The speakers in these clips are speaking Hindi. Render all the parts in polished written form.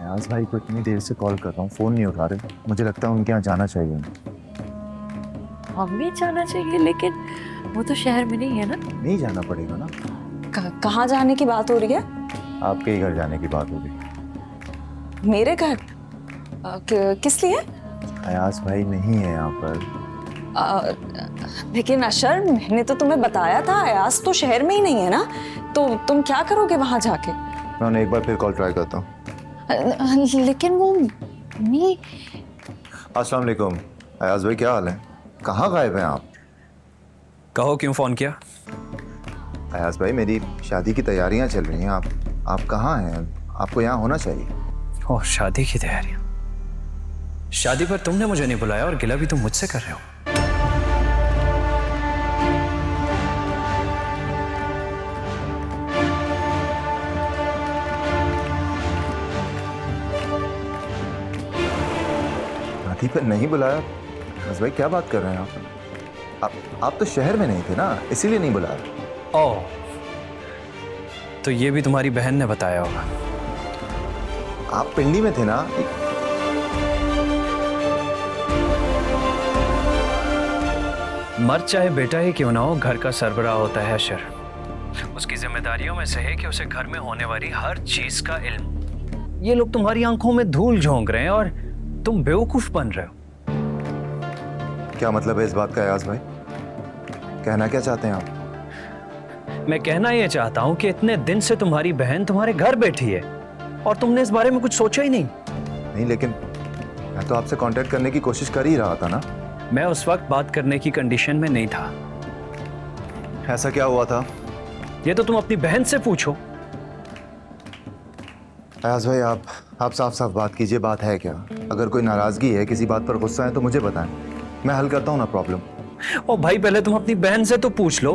आज भाई को इतनी देर से कॉल कर रहा हूँ, फोन नहीं उठा रहे। मुझे लगता है उनके यहाँ जाना चाहिए। हमें जाना चाहिए, लेकिन वो तो शहर में नहीं है ना। नहीं जाना पड़ेगा ना। कहाँ जाने की बात हो रही है? आपके ही घर जाने की बात हो रही। मेरे घर? किस लिए? अयाज भाई नहीं है यहाँ पर। लेकिन अशर, मैंने तो तुम्हें बताया था अयाज तो शहर में ही नहीं है ना, तो तुम क्या करोगे वहां जाके? मैं उन्हें एक बार फिर कॉल ट्राई करता हूँ। लेकिन वो नहीं। अस्सलाम वालेकुम। अयाज भाई क्या हाल है? कहाँ गायब हैं आप? कहो क्यों फोन किया? अयाज भाई मेरी शादी की तैयारियां चल रही हैं। आप कहाँ हैं? आपको यहाँ होना चाहिए। ओह, शादी की तैयारियां। शादी पर तुमने मुझे नहीं बुलाया और गिला भी तुम मुझसे कर रहे हो। शादी पर नहीं बुलाया? अयाज भाई क्या बात कर रहे हैं आप तो शहर में नहीं थे ना, इसीलिए नहीं बुलाया। ओह, तो ये भी तुम्हारी बहन ने बताया होगा। आप पिंडी में थे ना? मर्द चाहे बेटा ही क्यों ना हो, घर का सरबराह होता है अशर। उसकी जिम्मेदारियों में से है कि उसे घर में होने वाली हर चीज का इल्म। ये लोग तुम्हारी आंखों में धूल झोंक रहे हैं और तुम बेवकूफ बन रहे हो। क्या मतलब है इस बात का अयाज भाई? कहना क्या चाहते हैं आप? मैं कहना यह चाहता हूं कि इतने दिन से तुम्हारी बहन तुम्हारे घर बैठी है और तुमने इस बारे में कुछ सोचा ही नहीं। नहीं, लेकिन मैं तो आपसे कांटेक्ट करने की कोशिश कर ही रहा था ना। मैं उस वक्त बात करने की कंडीशन में नहीं था। ऐसा क्या हुआ था? ये तो तुम अपनी बहन से पूछो। अयाज भाई आप साफ साफ बात कीजिए, बात है क्या? अगर कोई नाराजगी है, किसी बात पर गुस्सा है तो मुझे बताएं, मैं हल करता हूँ ना प्रॉब्लम। ओ भाई, पहले तुम अपनी बहन से तो पूछ लो।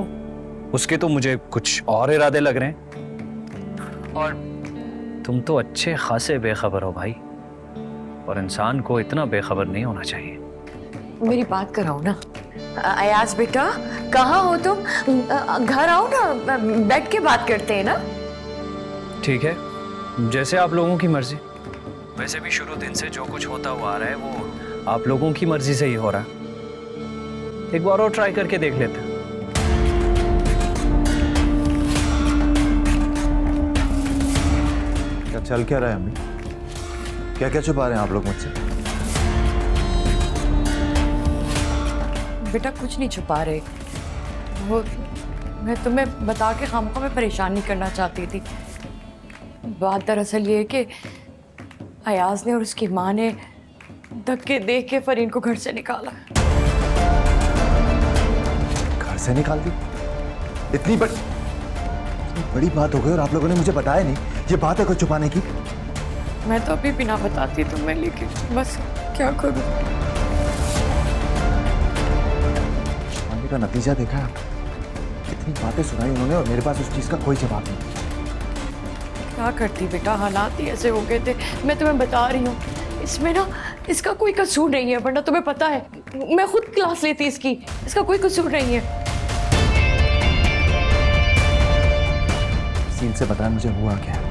उसके तो मुझे कुछ और इरादे लग रहे हैं। और तुम तो अच्छे खासे बेखबर हो भाई, और इंसान को इतना बेखबर नहीं होना चाहिए। मेरी बात कराओ ना। अयाज बेटा, कहाँ हो तुम? घर आओ ना, बैठ के बात करते हैं ना। ठीक है, जैसे आप लोगों की मर्जी। वैसे भी शुरू दिन से जो कुछ होता हुआ आ रहा है वो आप लोगों की मर्जी से ही हो रहा है। एक बार और ट्राई करके देख लेते हैं। क्या चल क्या रहा है अम्मी? क्या क्या छुपा रहे हैं आप लोग मुझसे? बेटा कुछ नहीं छुपा रहे। वो मैं तुम्हें बता के खामखा में परेशान नहीं करना चाहती थी। बात दरअसल ये है कि अयाज ने और उसकी माँ ने धक्के दे के फरीन को घर से निकाला। घर से निकाल दी? इतनी बड़ी बात हो गई और आप लोगों ने मुझे बताया नहीं। ये बात है कुछ छुपाने की? मैं तो अभी भी ना बताती तुम्हें, लेकिन बस क्या करूं। छुपाने का नतीजा देखा है? इतनी बातें सुनाई उन्होंने और मेरे पास उस चीज का कोई जवाब नहीं। क्या करती बेटा, हालात ही ऐसे हो गए थे। मैं तुम्हें बता रही हूँ, इसमें ना इसका कोई कसूर नहीं है, वरना तुम्हें पता है मैं खुद क्लास लेती इसकी। इसका कोई कसूर नहीं है। सीन से बताया मुझे हुआ क्या है।